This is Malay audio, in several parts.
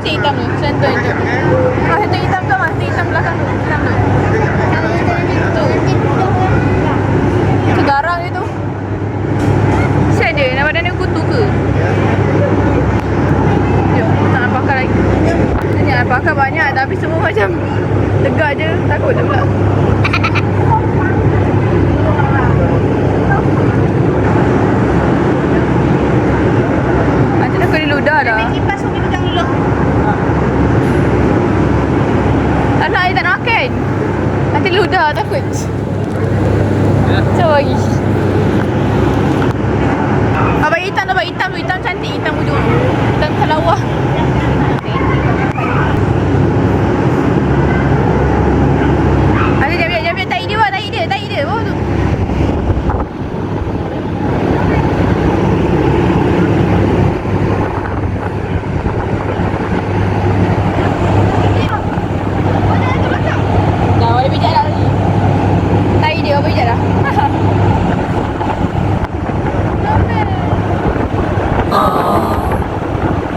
cantik hitam tu. Center tu. Ah, itu hitam tu mas. Hitam belakang tu. Hitam tu. Tu garang itu. Siap je. Nak badan dia kutu ke? Jom. Tak nak pakai lagi. Ni nak pakai banyak. Tapi semua macam tegak je. Takut je pula. Macam nak kena ludah dah. Ambil kipas umi pegang dulu. Tak nak, tak nak makan. Nanti ludah takut. Macam lagi. Abang hitam tu, abang hitam tu. Hitam cantik, hitam ujung. Hitam telawah. Ada jap. Tahi dia buat, tahi dia. Bawah tu. Dah, boleh pijak dah lagi. Tahi dia, boleh pijak dah.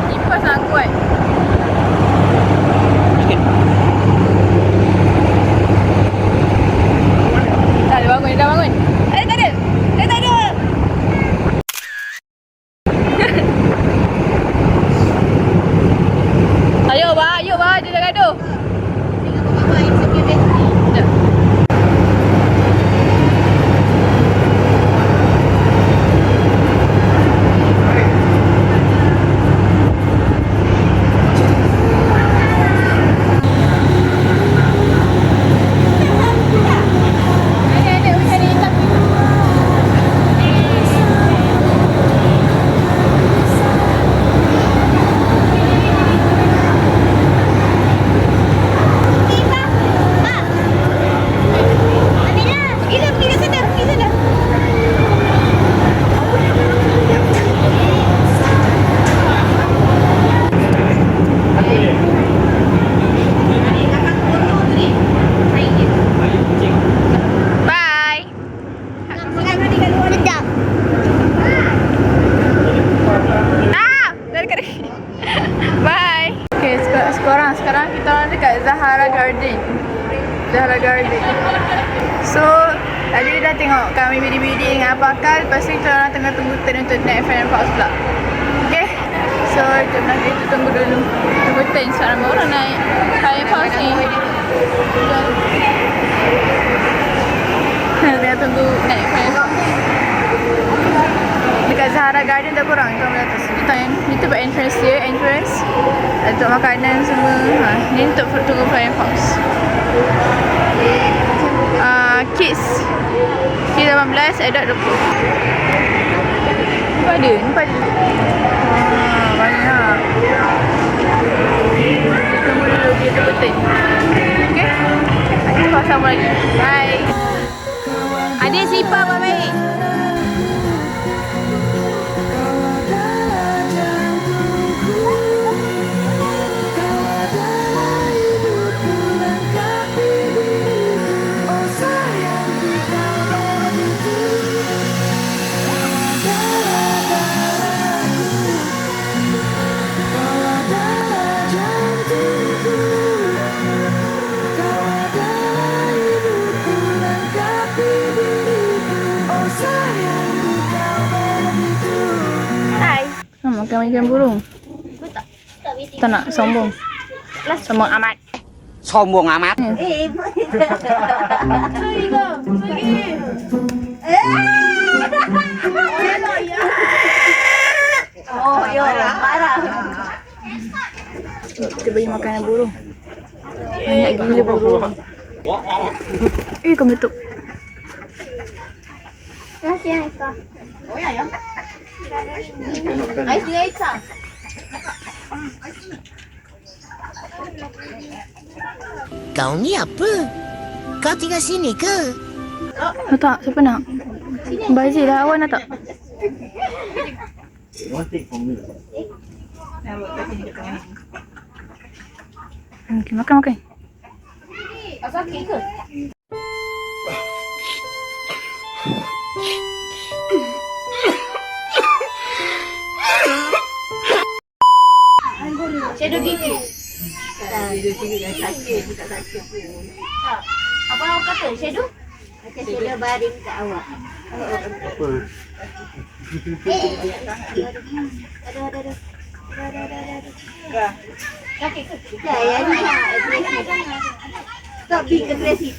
Kipas nak kuat. Dah bangun. Tak ada. Ayo bah, dia dah gaduh. Tengok bawah it's okay battery. Sekejap. Bye. Dari kena. Bye. Okay, sekarang kita orang dekat Zahara Garden. So, tadi dia dah tengok kami bidik-bidik dengan Apakah. Lepas tu kita orang tengah tunggu turn untuk naik Fire Fox pula. Okay. So, jom nanti kita tunggu dulu. Tunggu turn sekarang baru naik Fire Fox ni. Tengah tunggu naik Fire Fox. Dekat Zahara Garden dah kurang tu ambil atas. Ni tu buat entrance dia, untuk makanan semua. Ni untuk tunggu Flying Fox. Kids 18, adult 20. Ni pada. Banyak. Tunggu dulu dia terbetul. Okay? Kita bersama lagi. Bye. Adik sipar baik. Makan ikan burung. Tak nak sombong. Sombong amat. Sombong amat. Oh, yo, marah. Kita bagi makanan burung. Banyak gila burung. Kau betul. Nasi Aika. Oh ya. Ais ni Aika. Kau ni apa? Kau tinggal sini ke? Tak, siapa nak? Bazir lah, awak nak tak? Okay, makan. Asal kek ke? Shadow gigi. Apa awak kata shadow? Macam shadow baring kat awak. Aduh. Sakit ke? Ya, stop being aggressive.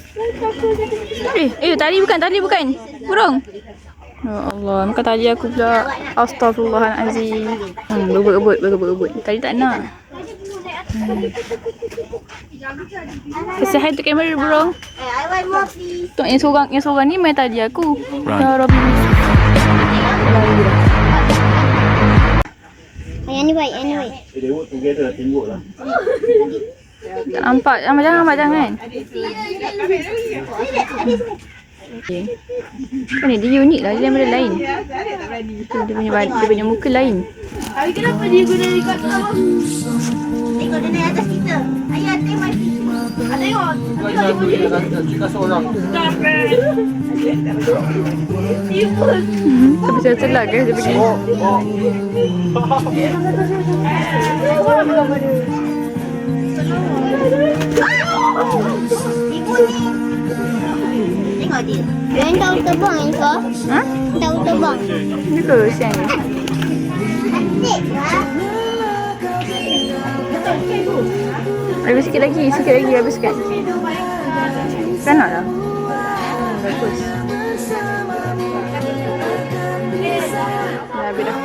Tali bukan. Burung. Ya Allah, makan tali aku pula. Astaghfirullahalazim. Berebut. Tadi tak nak. Say hi to camera burung. I want more please. Tok yang seorang ni main tadi aku. Ya Rabbi. Yang ni baik, They work together, teamwork lah. Tak nampak. Jangan. Okay. Kan dia unik lah daripada lain. Dia punya muka lain. Tapi kenapa dia guna record tu? Tengok dia naik atas kita. Ayah tengok my feet. Tengok. Jika seorang. Tapi saya celak guys dia pergi. Ibu ni. Tengok dia. Dia tahu terbang Ifah. Ha? Tahu terbang. Ni ke siang ni? Asyik lah. Habis sikit lagi habiskan. Kan nak lah. Bagus. Dah habis dah.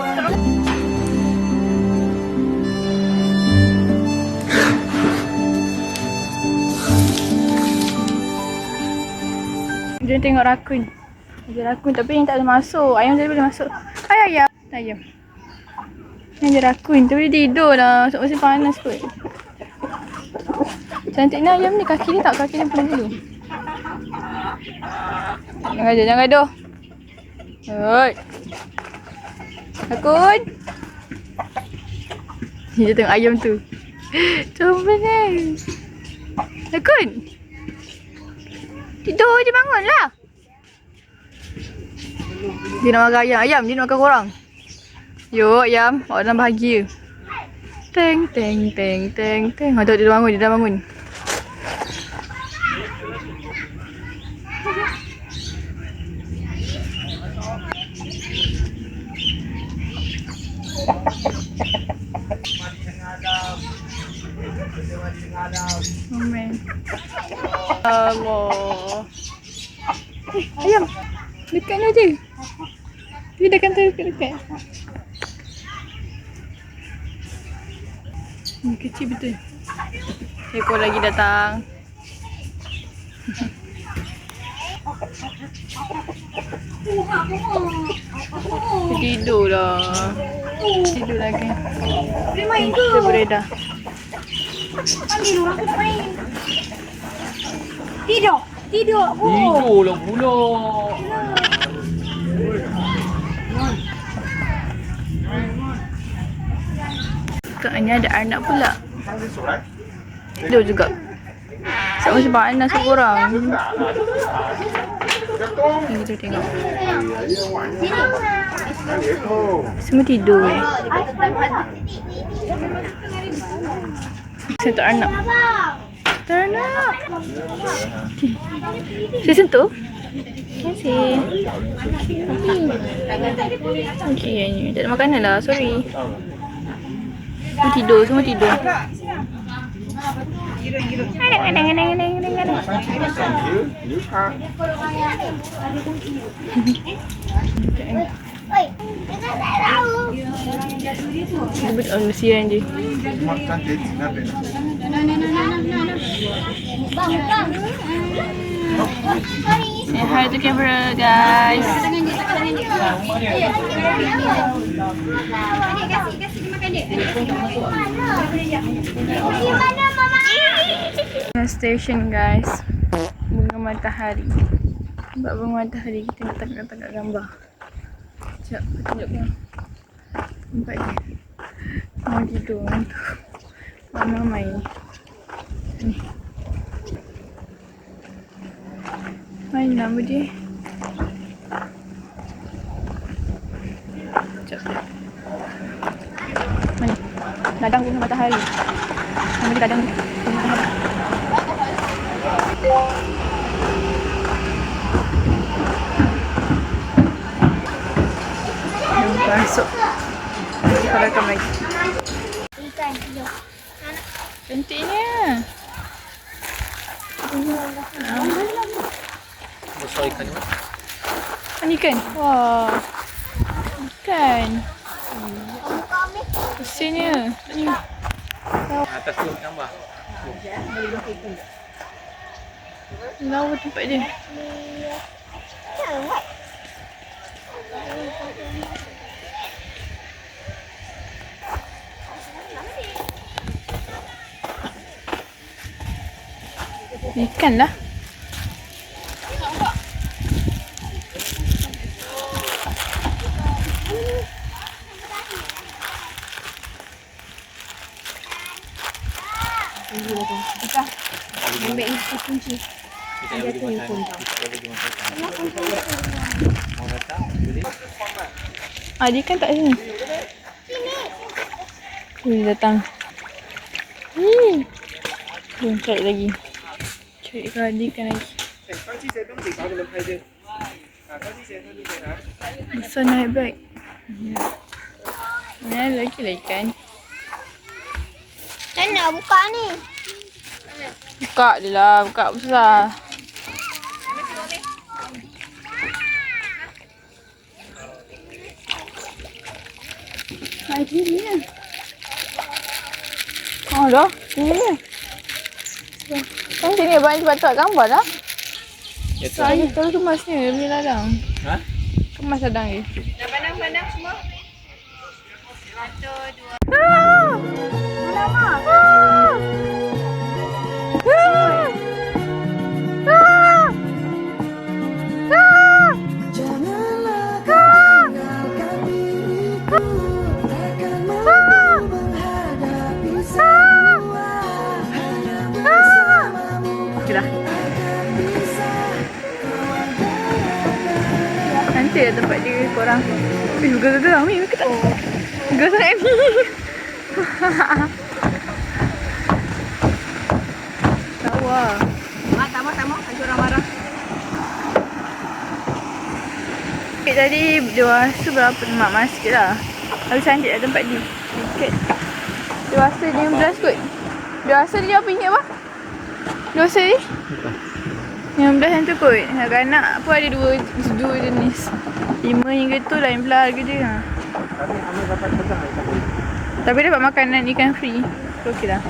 Dia tengok rakun. Ada rakun tapi yang tak boleh masuk. Ayam dia boleh masuk. Hai ayam. Yang dia rakun tapi dia tidur lah. Masih panas kot. Cantiknya ayam ni. Kaki ni tak. Kaki ni penuh dulu. Jangan gaduh. Oi. Rakun. Dia tengok ayam tu. Comel kan. Rakun. Tidur je bangunlah. Dia nak makan ayam. Dia nak makan korang. Yuk ayam. Awak dalam bahagia. Teng. Dia dah bangun. Oh man. Allah. Ayam. Dekat ni aja. Dia dah kata dekat. Kecil betul. Ekor lagi datang. Dia tidur lah. Tidur lagi. Dia main tu. Dia beredar. Panggil orang tu main. Tidur. Tidur lah pula. Ni ada anak pula. Tidur juga. Sama macam panas seorang. Ni kita tengok. Semua tidur. Saya tak anak. Tak anak. Saya sentuh. Terima kasih. Okay, tak ada makanan lah. Sorry. Semua tidur. Oi, jangan tahu. Dia bersihan je. Bang. Say hi to camera guys. Kasih dia makan dia. Gimana mama? Station guys. Bunga matahari. Nampak bunga matahari kita nak tengok gambar. Sekejap, aku tunjukkan. Nampak dia. Mau tidur tu. Mana main. Ni. Main nama dia. Sekejap. Mana? Ladang bunga matahari. Nama dia ladang bunga matahari. Masuk. Kalau rekam lagi. Ikan. Jom. Cantiknya. Besar ikan ni. Ini ikan. Wah. Ikan. Buka ambil. Mesinnya. Atas tu tambah. Lawa tempat dia. Buat. Ikan lah. Ambil isi kunci. Kita yang bagi makan. Kita bagi makan. Mau datang? Boleh? Dia kan tak sini. Dia datang. Belum cari lagi. Cari Adi kan lagi. Besar naik beg. Ni lagi lah ikan. Macam nak buka ni? Buka je lah. Buka besar. Ini ni. Dah. Ini ni. Kan sini banyak cepat tak gambar lah. Ya tu. Saya terus kemasnya dia punya ladang. Ha? Kemas ladang dia. Dah pandang-pandang semua? Cantik lah tempat dia korang. Gegar-gegar Ami ke tak? Gegar sangat Ami. Tawa. Tak mau. Ada orang marah. Tadi dewasa berapa mak sikit lah. Tapi cantik lah tempat ni. Sikit. Dewasa dia 15 kot. Dewasa dia apa ingat apa? Dewasa ni? 15 yang tu kot. Anak-anak pun ada dua jenis. 5 hingga tu lain pula harga dia. Kami Amir dapat pegang ikan ni. Tapi dapat makanan ikan free. So okey lah.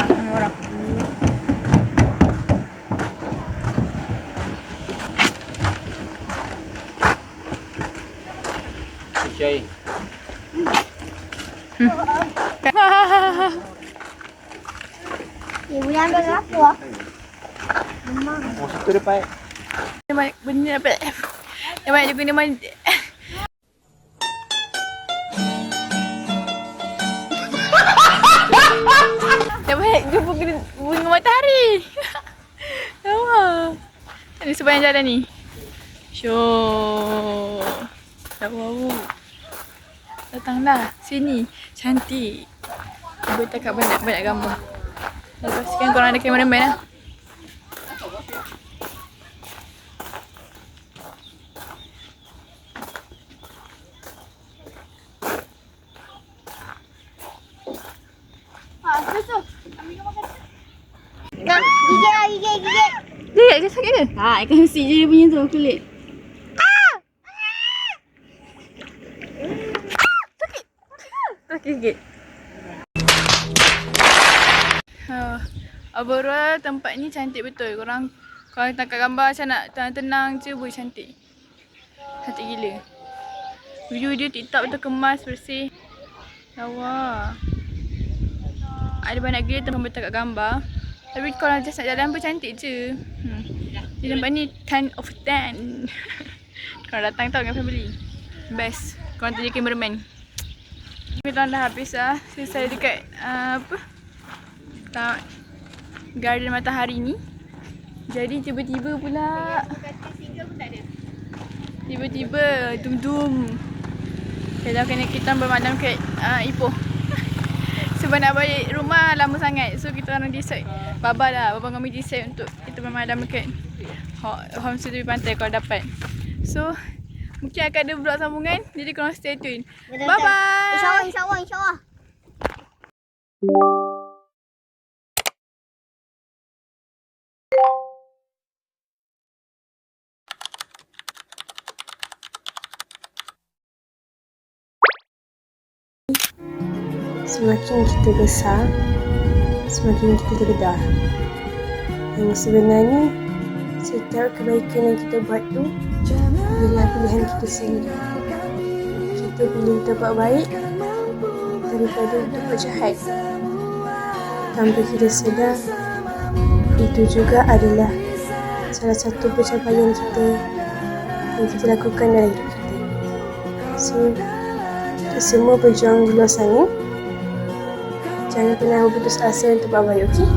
Sama orang. Syai. Dia boleh ambil apa lah? Oh, situ depan. Dia banyak benda dapat. Dia banyak dia guna mana. Dia banyak jumpa bunga matahari. Lawa. Ni sepanjang jalan ni. Syok. Lawa. Datanglah sini. Cantik. Cuba takap banyak-banyak gambar. Pastikan korang ada kameraman lah. Gigit. Dia sakit ke? Ikan husik je dia punya tu kulit. Sakit sikit. Overall tempat ni cantik betul. Korang kalau tangkap gambar macam nak tenang-tenang je boleh cantik. Cantik gila. View dia tip-top betul, kemas, bersih. Lawa. Ada banyak gila tempat bertangkap gambar. Tapi kalau just nak jalan pun cantik je. Di tempat ni 10 of 10. Kalau datang tau dengan family. Best. Korang tunjuk cameraman. Kita dah habis lah. Selesai dekat Garden Matahari ni. Jadi tiba-tiba pula Tiba-tiba dum-dum. Kalau kena kita bermadam ke Ipoh. Sebab nak balik rumah lama sangat. So kita orang decide. Baba kami decide untuk kita bermadam ke homestay tepi pantai kalau dapat. So mungkin akan ada vlog sambungan. Jadi korang stay tune. Bye-bye. InsyaAllah. Semakin kita besar, semakin kita terdedah. Yang sebenarnya, setiap kebaikan yang kita buat tu adalah pilihan kita sendiri. Kita pilih untuk buat baik daripada untuk buat jahat. Tanpa kita sedar, itu juga adalah salah satu pencapaian kita yang kita lakukan dalam hidup kita. So, kita semua berjuang di luar sana. Jangan pernah berputus asa untuk buat baik, okey?